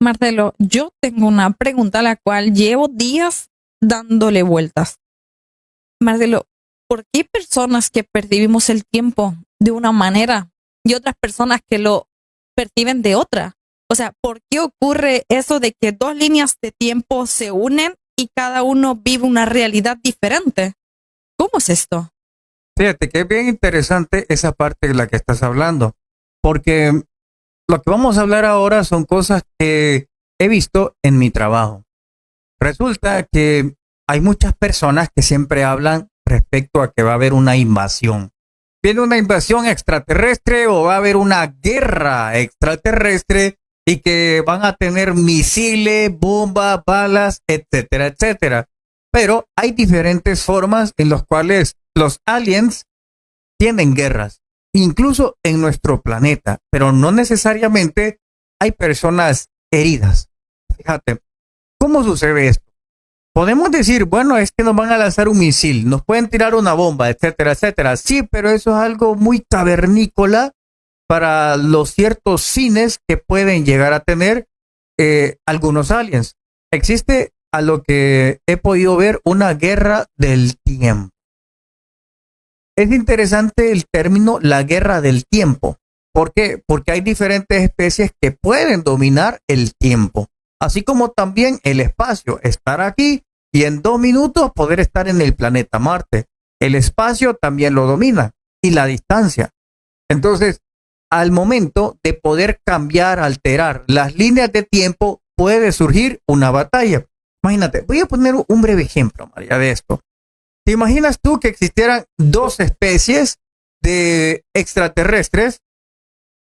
Marcelo, yo tengo una pregunta a la cual llevo días dándole vueltas. Marcelo, ¿por qué hay personas que percibimos el tiempo de una manera y otras personas que lo perciben de otra? O sea, ¿por qué ocurre eso de que dos líneas de tiempo se unen y cada uno vive una realidad diferente? ¿Cómo es esto? Fíjate que es bien interesante esa parte de la que estás hablando, porque lo que vamos a hablar ahora son cosas que he visto en mi trabajo. Resulta que hay muchas personas que siempre hablan respecto a que va a haber una invasión. ¿Viene una invasión extraterrestre o va a haber una guerra extraterrestre y que van a tener misiles, bombas, balas, etcétera, etcétera? Pero hay diferentes formas en las cuales los aliens tienen guerras, incluso en nuestro planeta, pero no necesariamente hay personas heridas. Fíjate, ¿cómo sucede esto? Podemos decir, bueno, es que nos van a lanzar un misil, nos pueden tirar una bomba, etcétera, etcétera. Sí, pero eso es algo muy cavernícola para los ciertos fines que pueden llegar a tener algunos aliens. Existe, a lo que he podido ver, una guerra del tiempo. Es interesante el término la guerra del tiempo. ¿Por qué? Porque hay diferentes especies que pueden dominar el tiempo, así como también el espacio, estar aquí y en 2 minutos poder estar en el planeta Marte. El espacio también lo domina y la distancia. Entonces, al momento de poder cambiar, alterar las líneas de tiempo, puede surgir una batalla. Imagínate, voy a poner un breve ejemplo, María, de esto. ¿Te imaginas tú que existieran dos especies de extraterrestres?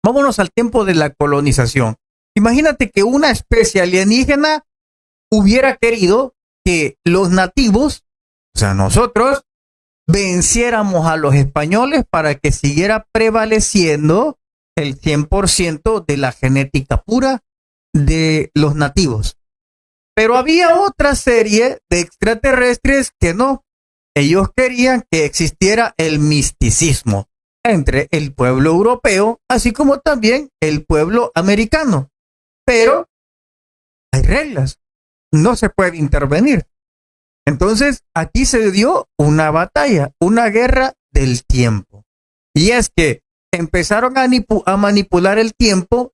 Vámonos al tiempo de la colonización. Imagínate que una especie alienígena hubiera querido que los nativos, o sea, nosotros, venciéramos a los españoles para que siguiera prevaleciendo el 100% de la genética pura de los nativos. Pero había otra serie de extraterrestres que no. Ellos querían que existiera el misticismo entre el pueblo europeo, así como también el pueblo americano. Pero hay reglas, no se puede intervenir. Entonces, aquí se dio una batalla, una guerra del tiempo. Y es que empezaron a manipular el tiempo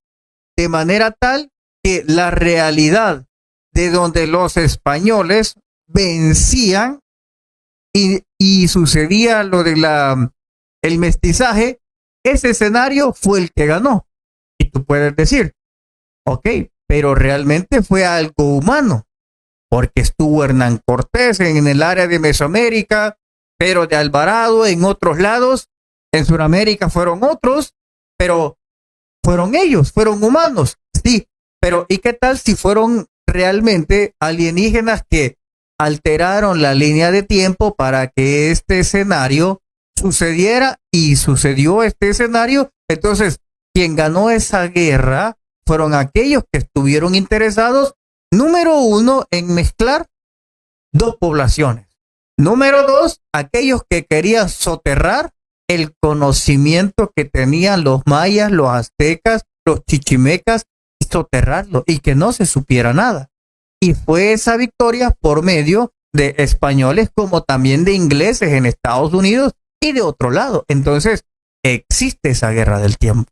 de manera tal que la realidad de donde los españoles vencían y sucedía lo de el mestizaje, ese escenario fue el que ganó. Y tú puedes decir, ok, pero realmente fue algo humano, porque estuvo Hernán Cortés en el área de Mesoamérica, pero de Alvarado en otros lados, en Sudamérica fueron otros, pero fueron ellos, fueron humanos, sí, pero ¿y qué tal si fueron realmente alienígenas que alteraron la línea de tiempo para que este escenario sucediera y sucedió este escenario? Entonces, quien ganó esa guerra fueron aquellos que estuvieron interesados, número uno, en mezclar dos poblaciones. Número dos, aquellos que querían soterrar el conocimiento que tenían los mayas, los aztecas, los chichimecas, y soterrarlo y que no se supiera nada. Y fue esa victoria por medio de españoles como también de ingleses en Estados Unidos y de otro lado. Entonces, existe esa guerra del tiempo.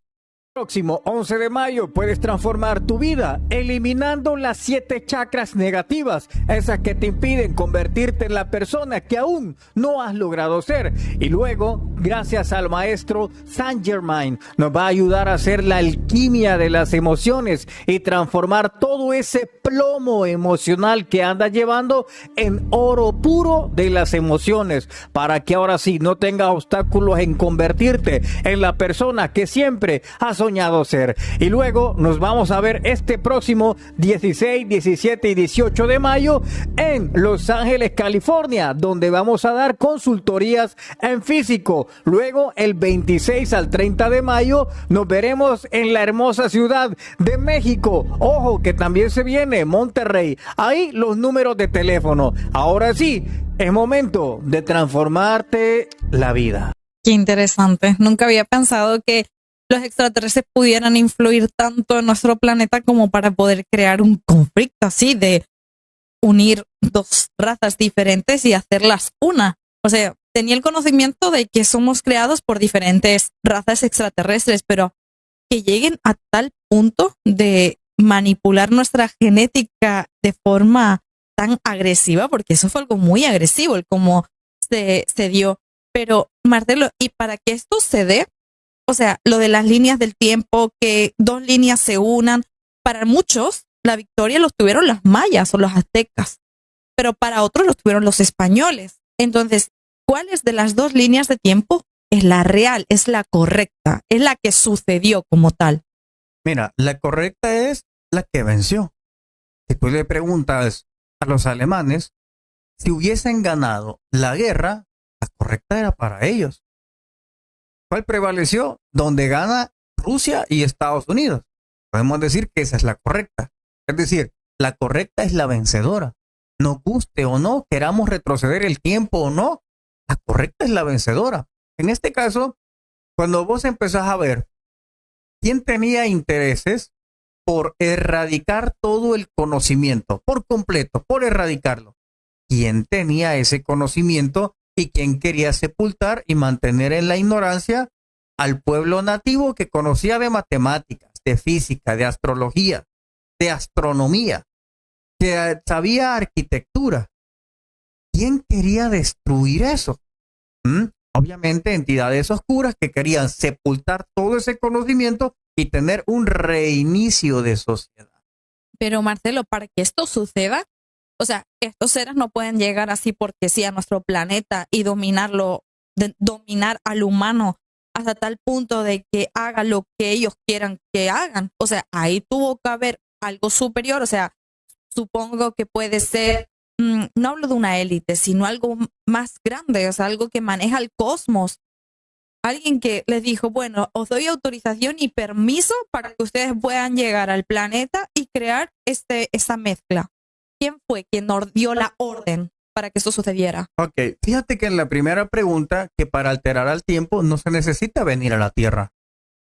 Próximo 11 de mayo puedes transformar tu vida eliminando las 7 chakras negativas, esas que te impiden convertirte en la persona que aún no has logrado ser. Y luego, gracias al maestro Saint Germain, nos va a ayudar a hacer la alquimia de las emociones y transformar todo ese plomo emocional que andas llevando en oro puro de las emociones, para que ahora sí no tengas obstáculos en convertirte en la persona que siempre has soñado ser. Y luego nos vamos a ver este próximo 16, 17 y 18 de mayo en Los Ángeles, California, donde vamos a dar consultorías en físico. Luego el 26 al 30 de mayo nos veremos en la hermosa ciudad de México. Ojo que también se viene Monterrey. Ahí los números de teléfono. Ahora sí, es momento de transformarte la vida. Qué interesante. Nunca había pensado que los extraterrestres pudieran influir tanto en nuestro planeta como para poder crear un conflicto así de unir dos razas diferentes y hacerlas una. O sea, tenía el conocimiento de que somos creados por diferentes razas extraterrestres, pero que lleguen a tal punto de manipular nuestra genética de forma tan agresiva, porque eso fue algo muy agresivo, el cómo se dio. Pero, Marcelo, y para que esto se dé, o sea, lo de las líneas del tiempo, que dos líneas se unan, para muchos la victoria los tuvieron los mayas o los aztecas, pero para otros los tuvieron los españoles. Entonces, ¿cuáles de las dos líneas de tiempo es la real, es la correcta, es la que sucedió como tal? Mira, la correcta es la que venció. Si tú le preguntas a los alemanes, si hubiesen ganado la guerra, la correcta era para ellos. ¿Cuál prevaleció? Donde gana Rusia y Estados Unidos. Podemos decir que esa es la correcta. Es decir, la correcta es la vencedora. Nos guste o no, queramos retroceder el tiempo o no, la correcta es la vencedora. En este caso, cuando vos empezás a ver quién tenía intereses por erradicar todo el conocimiento, por completo, por erradicarlo, quién tenía ese conocimiento y quién quería sepultar y mantener en la ignorancia al pueblo nativo que conocía de matemáticas, de física, de astrología, de astronomía, que sabía arquitectura. ¿Quién quería destruir eso? Obviamente entidades oscuras que querían sepultar todo ese conocimiento y tener un reinicio de sociedad. Pero Marcelo, para que esto suceda, o sea, estos seres no pueden llegar así porque sí a nuestro planeta y dominarlo, dominar al humano hasta tal punto de que haga lo que ellos quieran que hagan. O sea, ahí tuvo que haber algo superior. O sea, supongo que puede ser, no hablo de una élite, sino algo más grande, o sea, algo que maneja el cosmos. Alguien que les dijo, bueno, os doy autorización y permiso para que ustedes puedan llegar al planeta y crear esta mezcla. ¿Quién fue quien dio la orden para que esto sucediera? Ok, fíjate que en la primera pregunta, que para alterar al tiempo no se necesita venir a la Tierra.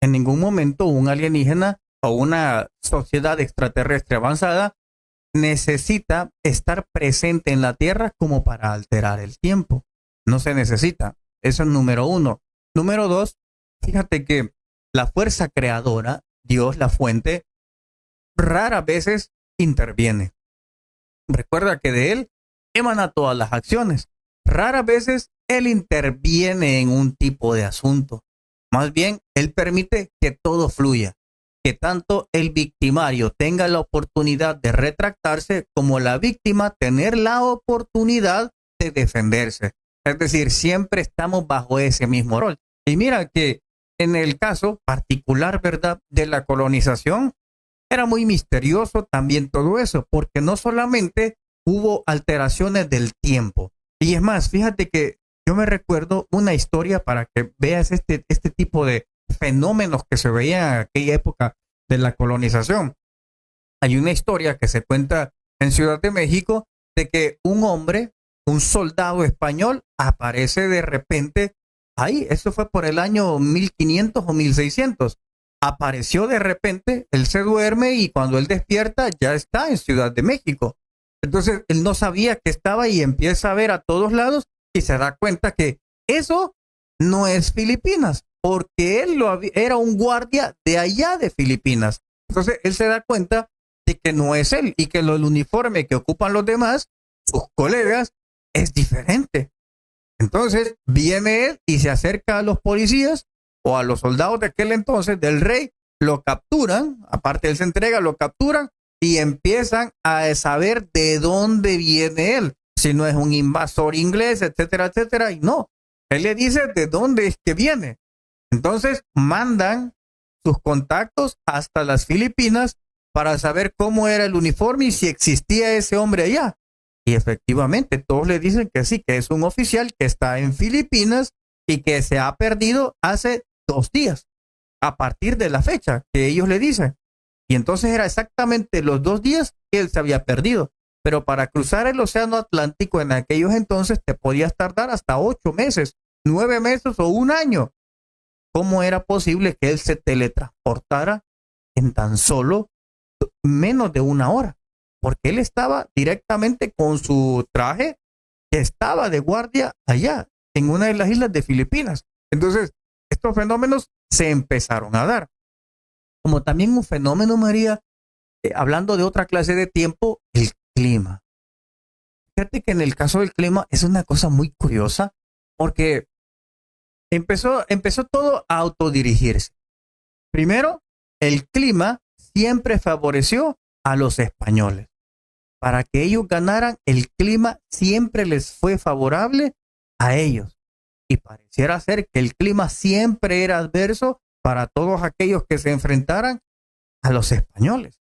En ningún momento un alienígena o una sociedad extraterrestre avanzada necesita estar presente en la Tierra como para alterar el tiempo. No se necesita. Eso es número uno. Número dos, fíjate que la fuerza creadora, Dios, la fuente, raras veces interviene. Recuerda que de Él emana todas las acciones. Raras veces Él interviene en un tipo de asunto. Más bien, Él permite que todo fluya. Que tanto el victimario tenga la oportunidad de retractarse como la víctima tener la oportunidad de defenderse. Es decir, siempre estamos bajo ese mismo rol. Y mira que en el caso particular, ¿verdad?, de la colonización, era muy misterioso también todo eso, porque no solamente hubo alteraciones del tiempo. Y es más, fíjate que yo me recuerdo una historia para que veas este tipo de fenómenos que se veían en aquella época de la colonización. Hay una historia que se cuenta en Ciudad de México de que un hombre, un soldado español, aparece de repente ahí. Eso fue por el año 1500 o 1600. Apareció de repente, él se duerme y cuando él despierta ya está en Ciudad de México. Entonces él no sabía que estaba y empieza a ver a todos lados y se da cuenta que eso no es Filipinas, porque él era un guardia de allá de Filipinas. Entonces él se da cuenta de que no es él y que el uniforme que ocupan los demás, sus colegas, es diferente. Entonces viene él y se acerca a los policías o a los soldados de aquel entonces del rey, lo capturan, aparte él se entrega, lo capturan y empiezan a saber de dónde viene él, si no es un invasor inglés, etcétera, etcétera, y no, él le dice de dónde es que viene. Entonces mandan sus contactos hasta las Filipinas para saber cómo era el uniforme y si existía ese hombre allá. Y efectivamente, todos le dicen que sí, que es un oficial que está en Filipinas y que se ha perdido hace 2 días, a partir de la fecha que ellos le dicen. Y entonces era exactamente los 2 días que él se había perdido. Pero para cruzar el océano Atlántico en aquellos entonces te podías tardar hasta 8 meses, 9 meses o 1 año. cómo era posible que él se teletransportara en tan solo menos de una hora, porque él estaba directamente con su traje que estaba de guardia allá en una de las islas de Filipinas. Entonces, estos fenómenos se empezaron a dar. Como también un fenómeno, María, hablando de otra clase de tiempo, el clima. Fíjate que en el caso del clima es una cosa muy curiosa, porque empezó todo a autodirigirse. Primero, el clima siempre favoreció a los españoles. Para que ellos ganaran, el clima siempre les fue favorable a ellos. Y pareciera ser que el clima siempre era adverso para todos aquellos que se enfrentaran a los españoles.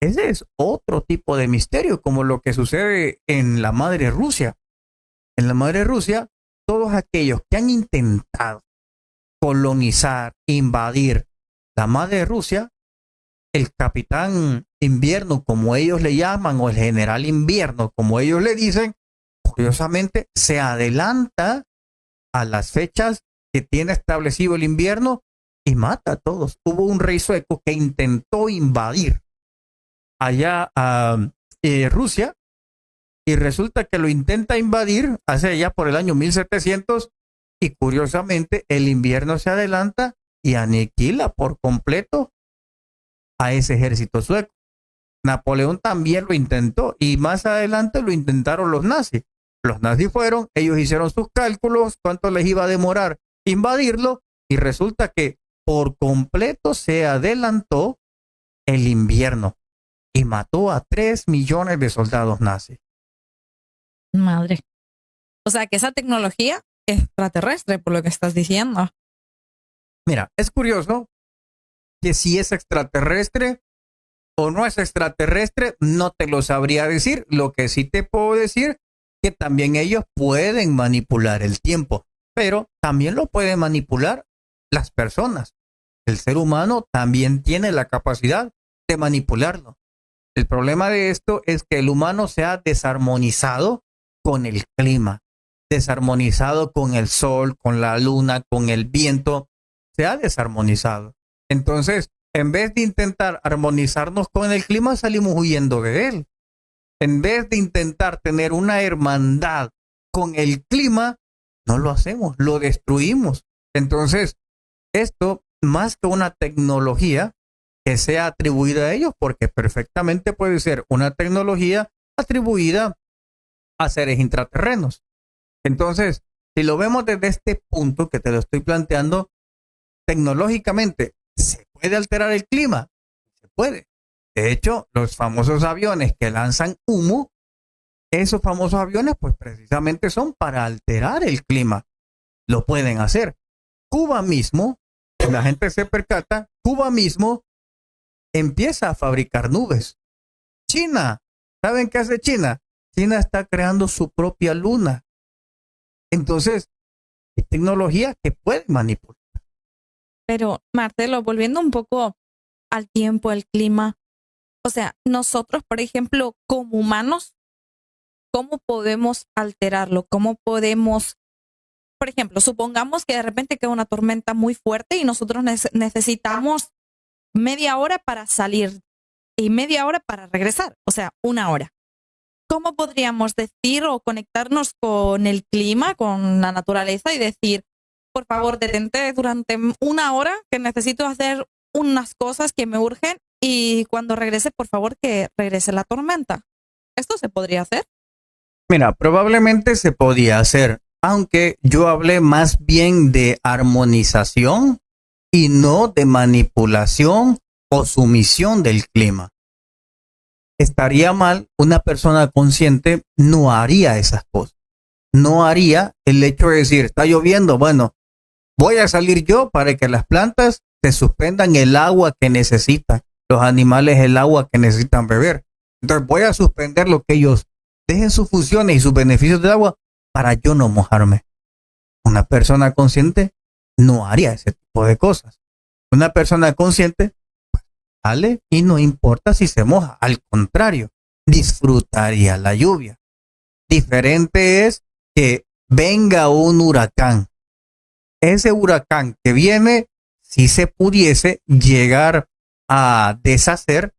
Ese es otro tipo de misterio, como lo que sucede en la madre Rusia. En la madre Rusia, todos aquellos que han intentado colonizar, invadir la madre Rusia, el capitán invierno, como ellos le llaman, o el general invierno, como ellos le dicen, curiosamente se adelanta a las fechas que tiene establecido el invierno y mata a todos. Hubo un rey sueco que intentó invadir allá a Rusia, y resulta que lo intenta invadir hacia allá por el año 1700, y curiosamente el invierno se adelanta y aniquila por completo a ese ejército sueco. Napoleón también lo intentó, y más adelante lo intentaron los nazis. Los nazis fueron, ellos hicieron sus cálculos, cuánto les iba a demorar invadirlo, y resulta que por completo se adelantó el invierno y mató a 3 millones de soldados nazis. Madre. O sea que esa tecnología es extraterrestre, por lo que estás diciendo. Mira, es curioso que si es extraterrestre o no es extraterrestre, no te lo sabría decir. Lo que sí te puedo decir que también ellos pueden manipular el tiempo, pero también lo pueden manipular las personas. El ser humano también tiene la capacidad de manipularlo. El problema de esto es que el humano se ha desarmonizado con el clima, desarmonizado con el sol, con la luna, con el viento. Se ha desarmonizado. Entonces, en vez de intentar armonizarnos con el clima, salimos huyendo de él. En vez de intentar tener una hermandad con el clima, no lo hacemos, lo destruimos. Entonces, esto, más que una tecnología que sea atribuida a ellos, porque perfectamente puede ser una tecnología atribuida a seres intraterrenos. Entonces, si lo vemos desde este punto que te lo estoy planteando, tecnológicamente, ¿se puede alterar el clima? Se puede. De hecho, los famosos aviones que lanzan humo, esos famosos aviones, pues precisamente son para alterar el clima. Lo pueden hacer. Cuba mismo, la gente se percata, Cuba mismo empieza a fabricar nubes. China, ¿saben qué hace China? China está creando su propia luna. Entonces, es tecnología que puede manipular. Pero, Marcelo, volviendo un poco al tiempo, al clima, o sea, nosotros, por ejemplo, como humanos, ¿cómo podemos alterarlo? ¿Cómo podemos, por ejemplo, supongamos que de repente queda una tormenta muy fuerte y nosotros necesitamos media hora para salir y media hora para regresar, o sea, una hora. ¿Cómo podríamos decir o conectarnos con el clima, con la naturaleza y decir, por favor, detente durante una hora que necesito hacer unas cosas que me urgen y cuando regrese, por favor, que regrese la tormenta? ¿Esto se podría hacer? Mira, probablemente se podía hacer, aunque yo hablé más bien de armonización y no de manipulación o sumisión del clima. Estaría mal, una persona consciente no haría esas cosas. No haría el hecho de decir, está lloviendo, bueno, voy a salir yo para que las plantas se suspendan el agua que necesitan, los animales el agua que necesitan beber. Entonces voy a suspender lo que ellos dejen sus funciones y sus beneficios del agua para yo no mojarme. Una persona consciente no haría ese tipo de cosas. Una persona consciente sale y no importa si se moja, al contrario, disfrutaría la lluvia. Diferente es que venga un huracán. ese huracán que viene, si se pudiese llegar a deshacer,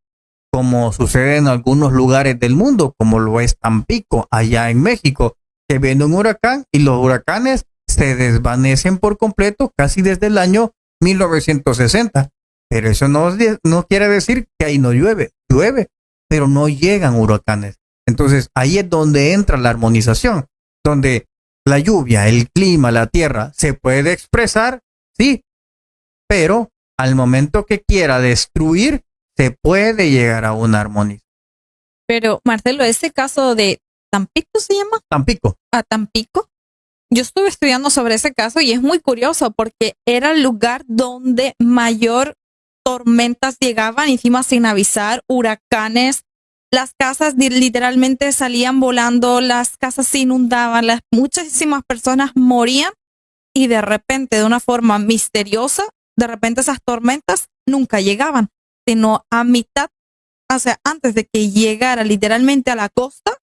como sucede en algunos lugares del mundo, como lo es Tampico, allá en México, que viene un huracán y los huracanes se desvanecen por completo casi desde el año 1960. Pero eso no quiere decir que ahí no llueve. Llueve, pero no llegan huracanes. Entonces ahí es donde entra la armonización, donde la lluvia, el clima, la tierra se puede expresar, sí, pero al momento que quiera destruir, se puede llegar a una armonización. Pero, Marcelo, ese caso de Tampico se llama, Tampico. a Tampico, yo estuve estudiando sobre ese caso y es muy curioso porque era el lugar donde mayor tormentas llegaban, encima sin avisar, huracanes, las casas literalmente salían volando, las casas se inundaban, muchísimas personas morían y de repente, de una forma misteriosa, de repente esas tormentas nunca llegaban, sino a mitad, o sea, antes de que llegara literalmente a la costa,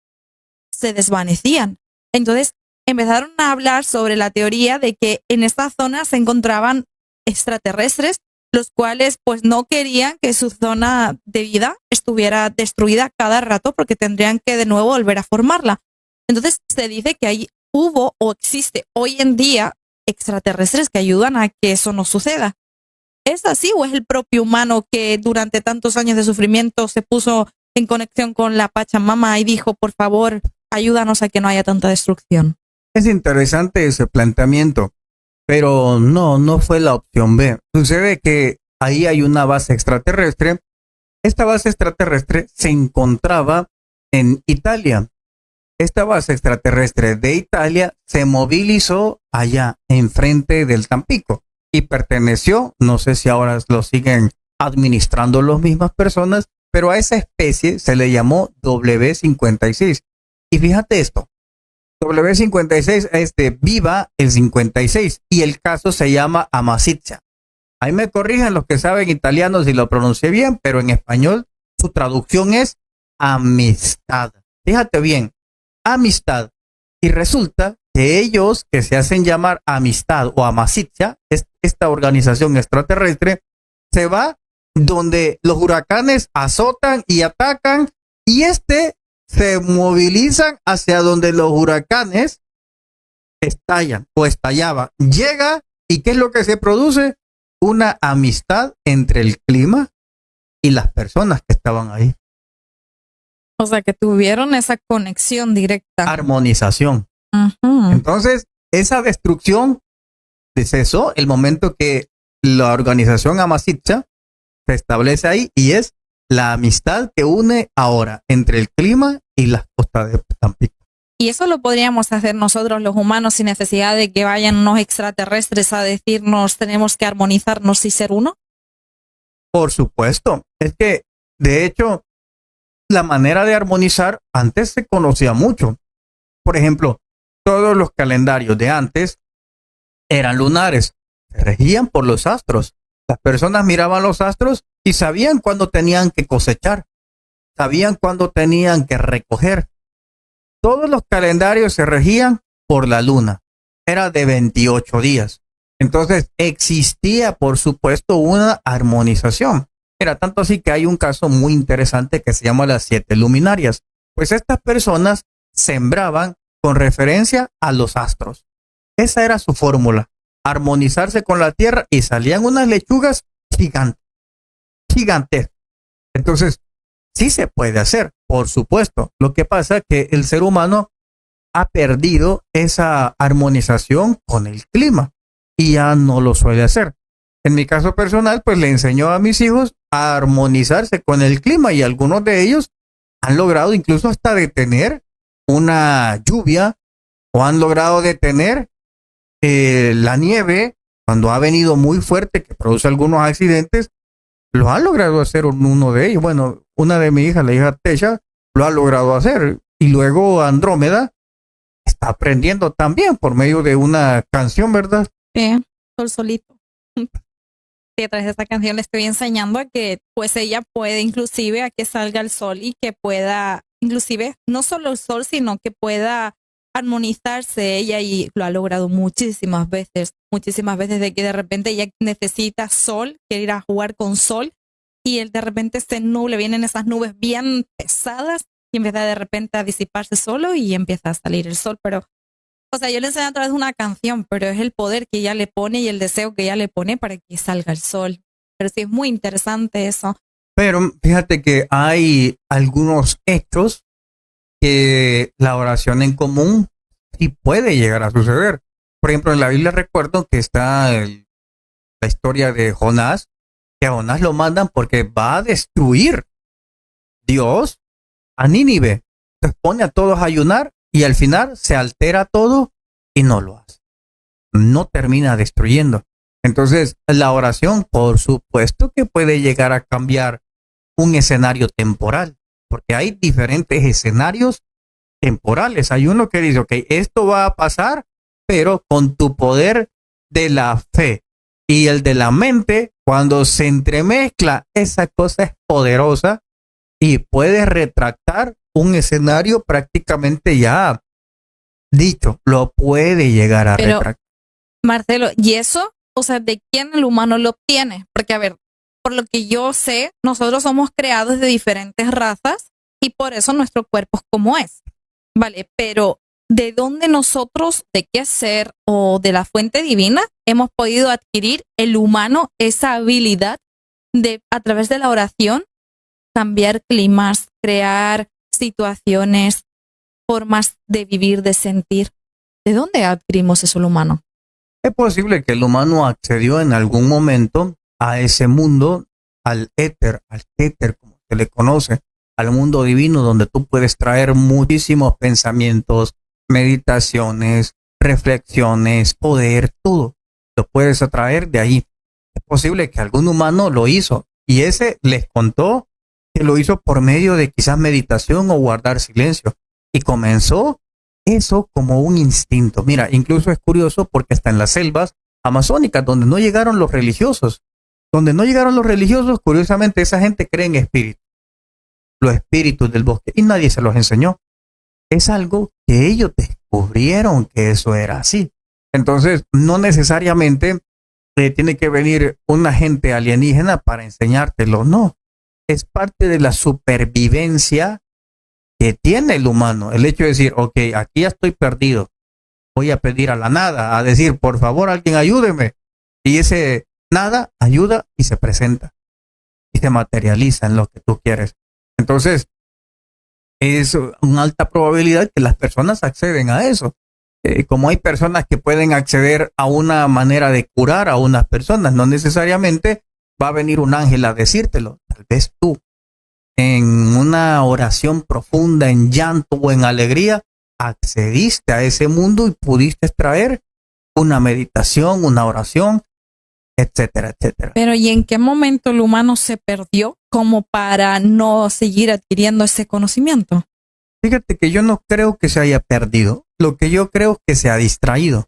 se desvanecían. Entonces empezaron a hablar sobre la teoría de que en esta zona se encontraban extraterrestres, los cuales pues no querían que su zona de vida estuviera destruida cada rato porque tendrían que de nuevo volver a formarla. Entonces se dice que ahí hubo o existe hoy en día extraterrestres que ayudan a que eso no suceda. ¿Es así o es el propio humano que durante tantos años de sufrimiento se puso en conexión con la Pachamama y dijo, por favor, ayúdanos a que no haya tanta destrucción? Es interesante ese planteamiento, pero no fue la opción B. Sucede que ahí hay una base extraterrestre. Esta base extraterrestre se encontraba en Italia. Esta base extraterrestre de Italia se movilizó allá enfrente del Tampico y perteneció, no sé si ahora lo siguen administrando las mismas personas, pero a esa especie se le llamó W56. Y fíjate esto, W56 es de Viva el 56 y el caso se llama Amicizia. Ahí me corrijan los que saben italiano si lo pronuncié bien, pero en español su traducción es amistad. Fíjate bien, amistad. Y resulta que ellos que se hacen llamar amistad o Amicizia, esta organización extraterrestre, se va donde los huracanes azotan y atacan y se movilizan hacia donde los huracanes estallan o estallaban. Llega y ¿qué es lo que se produce? Una amistad entre el clima y las personas que estaban ahí. O sea, que tuvieron esa conexión directa. Armonización. Uh-huh. Entonces, esa destrucción cesó el momento que la organización Amicizia se establece ahí y es la amistad que une ahora entre el clima y las costas de Tampico. Y eso lo podríamos hacer nosotros los humanos sin necesidad de que vayan unos extraterrestres a decirnos tenemos que armonizarnos y ser uno. Por supuesto. Es que, de hecho, la manera de armonizar antes se conocía mucho. Por ejemplo, todos los calendarios de antes eran lunares, se regían por los astros. Las personas miraban los astros y sabían cuándo tenían que cosechar, sabían cuándo tenían que recoger. Todos los calendarios se regían por la luna. Era de 28 días. Entonces existía, por supuesto, una armonización. Era tanto así que hay un caso muy interesante que se llama las 7 luminarias. Pues estas personas sembraban con referencia a los astros. Esa era su fórmula. Armonizarse con la tierra y salían unas lechugas gigantes. Entonces, sí se puede hacer, por supuesto. Lo que pasa es que el ser humano ha perdido esa armonización con el clima y ya no lo suele hacer. En mi caso personal, pues le enseño a mis hijos a armonizarse con el clima y algunos de ellos han logrado incluso hasta detener una lluvia o han logrado detener la nieve cuando ha venido muy fuerte que produce algunos accidentes. Lo han logrado hacer uno de ellos. Bueno, una de mi hija, la hija Tesha, lo ha logrado hacer. Y luego Andrómeda está aprendiendo también por medio de una canción, ¿verdad? Sí, solito. Sí, a través de esta canción le estoy enseñando a que pues ella puede inclusive a que salga el sol y que pueda, inclusive, no solo el sol, sino que pueda armonizarse ella y lo ha logrado muchísimas veces de que de repente ella necesita sol, quiere ir a jugar con sol y él de repente vienen esas nubes bien pesadas y empieza de repente a disiparse solo y empieza a salir el sol, pero o sea, yo le enseño a través de una canción, pero es el poder que ella le pone y el deseo que ella le pone para que salga el sol. Pero sí es muy interesante eso. Pero fíjate que hay algunos hechos que la oración en común sí puede llegar a suceder. Por ejemplo, en la Biblia recuerdo que está la historia de Jonás, que a Jonás lo mandan porque va a destruir Dios a Nínive. Entonces pone a todos a ayunar y al final se altera todo y no lo hace. No termina destruyendo. Entonces, la oración, por supuesto que puede llegar a cambiar un escenario temporal, porque hay diferentes escenarios temporales. Hay uno que dice, ok, esto va a pasar, pero con tu poder de la fe y el de la mente, cuando se entremezcla, esa cosa es poderosa y puede retractar un escenario prácticamente ya dicho, lo puede llegar a retractar. Marcelo, ¿y eso? O sea, ¿de quién el humano lo obtiene? Porque, a ver, por lo que yo sé, nosotros somos creados de diferentes razas y por eso nuestro cuerpo es como es. Vale, pero ¿de dónde nosotros, de qué ser o de la fuente divina hemos podido adquirir el humano esa habilidad de, a través de la oración, cambiar climas, crear situaciones, formas de vivir, de sentir? ¿De dónde adquirimos eso el humano? Es posible que el humano accedió en algún momento a ese mundo, al éter, como se le conoce, al mundo divino donde tú puedes traer muchísimos pensamientos, meditaciones, reflexiones, poder, todo. Lo puedes atraer de ahí. Es posible que algún humano lo hizo y ese les contó que lo hizo por medio de quizás meditación o guardar silencio y comenzó eso como un instinto. Mira, incluso es curioso porque está en las selvas amazónicas donde no llegaron los religiosos. Curiosamente, esa gente cree en espíritus, los espíritus del bosque, y nadie se los enseñó. Es algo que ellos descubrieron que eso era así. Entonces, no necesariamente tiene que venir un agente alienígena para enseñártelo, no. Es parte de la supervivencia que tiene el humano. El hecho de decir, ok, aquí ya estoy perdido, voy a pedir a la nada, a decir, por favor, alguien ayúdeme. Y ese nada ayuda y se presenta y se materializa en lo que tú quieres. Entonces, es una alta probabilidad que las personas acceden a eso. Como hay personas que pueden acceder a una manera de curar a unas personas, no necesariamente va a venir un ángel a decírtelo. Tal vez tú, en una oración profunda, en llanto o en alegría, accediste a ese mundo y pudiste extraer una meditación, una oración, etcétera, etcétera. Pero ¿y en qué momento el humano se perdió como para no seguir adquiriendo ese conocimiento? Fíjate que yo no creo que se haya perdido. Lo que yo creo es que se ha distraído.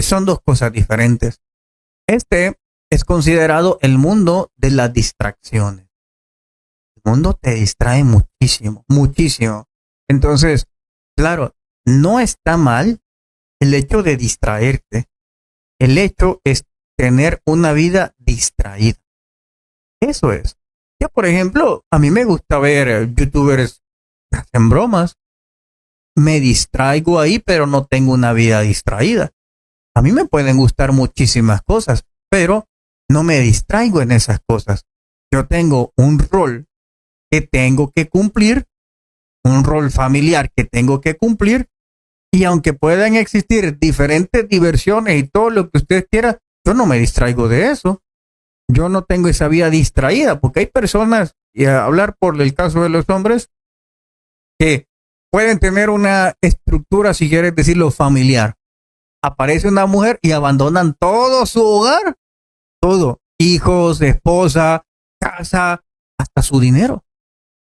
Son dos cosas diferentes. Este es considerado el mundo de las distracciones. El mundo te distrae muchísimo, muchísimo. Entonces, claro, no está mal el hecho de distraerte. El hecho es tener una vida distraída. Eso es. Yo, por ejemplo, a mí me gusta ver youtubers que hacen bromas. Me distraigo ahí, pero no tengo una vida distraída. A mí me pueden gustar muchísimas cosas, pero no me distraigo en esas cosas. Yo tengo un rol que tengo que cumplir, un rol familiar que tengo que cumplir, y aunque puedan existir diferentes diversiones y todo lo que usted quiera, yo no me distraigo de eso. Yo no tengo esa vida distraída, porque hay personas, y a hablar por el caso de los hombres, que pueden tener una estructura, si quieres decirlo, familiar. Aparece una mujer y abandonan todo su hogar, todo, hijos, esposa, casa, hasta su dinero.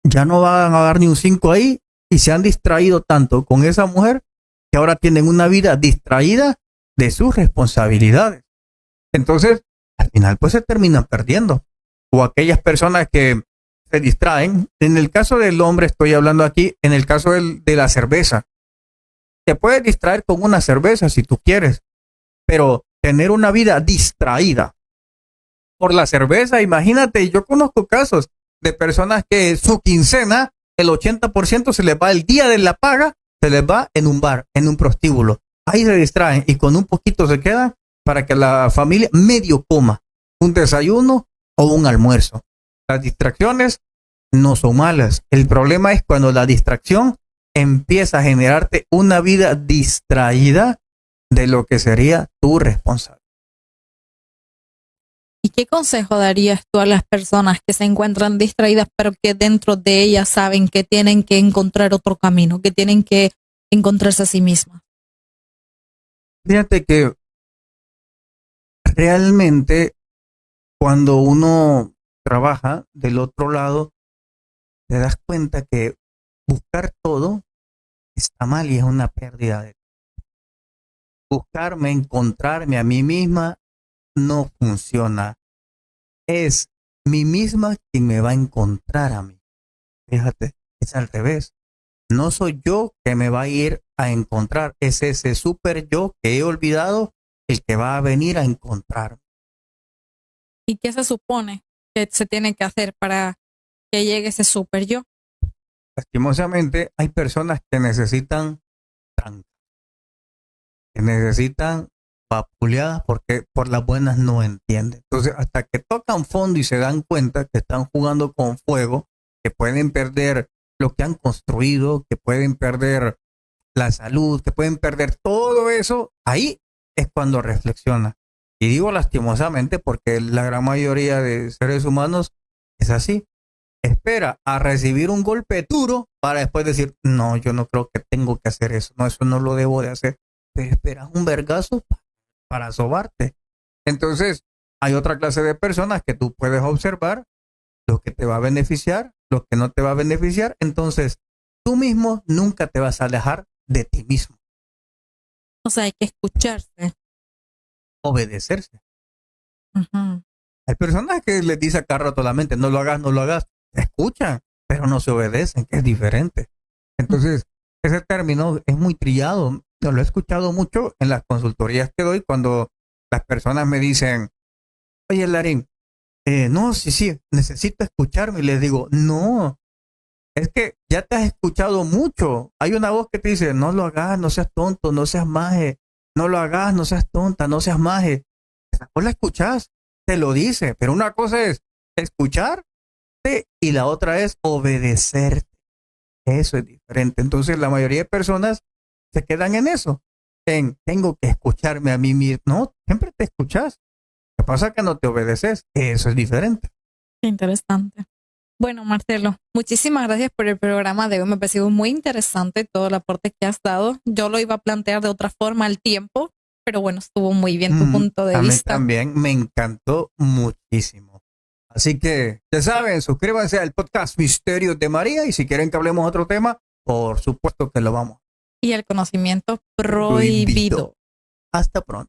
Ya no van a dar ni un 5 ahí y se han distraído tanto con esa mujer que ahora tienen una vida distraída de sus responsabilidades. Entonces, al final pues se terminan perdiendo. O aquellas personas que se distraen. En el caso del hombre estoy hablando aquí, en el caso de la cerveza. Te puedes distraer con una cerveza si tú quieres, pero tener una vida distraída por la cerveza, imagínate, yo conozco casos de personas que su quincena, el 80% se les va el día de la paga, se les va en un bar, en un prostíbulo. Ahí se distraen y con un poquito se quedan para que la familia medio coma un desayuno o un almuerzo. Las distracciones no son malas. El problema es cuando la distracción empieza a generarte una vida distraída de lo que sería tu responsabilidad. ¿Y qué consejo darías tú a las personas que se encuentran distraídas, pero que dentro de ellas saben que tienen que encontrar otro camino, que tienen que encontrarse a sí mismas? Fíjate que realmente cuando uno trabaja del otro lado, te das cuenta que buscar todo está mal y es una pérdida de tiempo. Buscarme, encontrarme a mí misma no funciona. Es mí misma quien me va a encontrar a mí. Fíjate, es al revés. No soy yo que me va a ir a encontrar. Es ese super yo que he olvidado el que va a venir a encontrarme. ¿Y qué se supone que se tiene que hacer para que llegue ese super yo? Lastimosamente, hay personas que necesitan tranca, que necesitan vapuleadas porque por las buenas no entienden. Entonces, hasta que tocan fondo y se dan cuenta que están jugando con fuego, que pueden perder lo que han construido, que pueden perder la salud, que pueden perder todo eso, ahí es cuando reflexiona. Y digo lastimosamente porque la gran mayoría de seres humanos es así. Espera a recibir un golpe duro para después decir, no, yo no creo que tengo que hacer eso, no, eso no lo debo de hacer. Pero esperas un vergazo para sobarte. Entonces, hay otra clase de personas que tú puedes observar lo que te va a beneficiar, lo que no te va a beneficiar. Entonces, tú mismo nunca te vas a alejar de ti mismo. O sea, hay que escucharse. Obedecerse. Ujú. Hay personas que les dice a cada rato la mente, no lo hagas, no lo hagas. Escuchan, pero no se obedecen, que es diferente. Entonces, ese término es muy trillado. Yo lo he escuchado mucho en las consultorías que doy cuando las personas me dicen, oye, Larín, no, sí, necesito escucharme. Y les digo, no, es que ya te has escuchado mucho. Hay una voz que te dice, no lo hagas, no seas tonto, no seas maje. No lo hagas, no seas tonta, no seas maje. Esa voz la escuchas, te lo dice. Pero una cosa es escucharte y la otra es obedecerte. Eso es diferente. Entonces la mayoría de personas se quedan en eso. Tengo que escucharme a mí mismo. No, siempre te escuchas. Lo que pasa es que no te obedeces. Eso es diferente. Qué interesante. Bueno, Marcelo, muchísimas gracias por el programa de hoy. Me ha parecido muy interesante todo el aporte que has dado. Yo lo iba a plantear de otra forma al tiempo, pero bueno, estuvo muy bien tu punto de A mí vista. también me encantó muchísimo. Así que, ya saben, suscríbanse al podcast Misterios de María y si quieren que hablemos de otro tema, por supuesto que lo vamos. Y el conocimiento prohibido. Hasta pronto.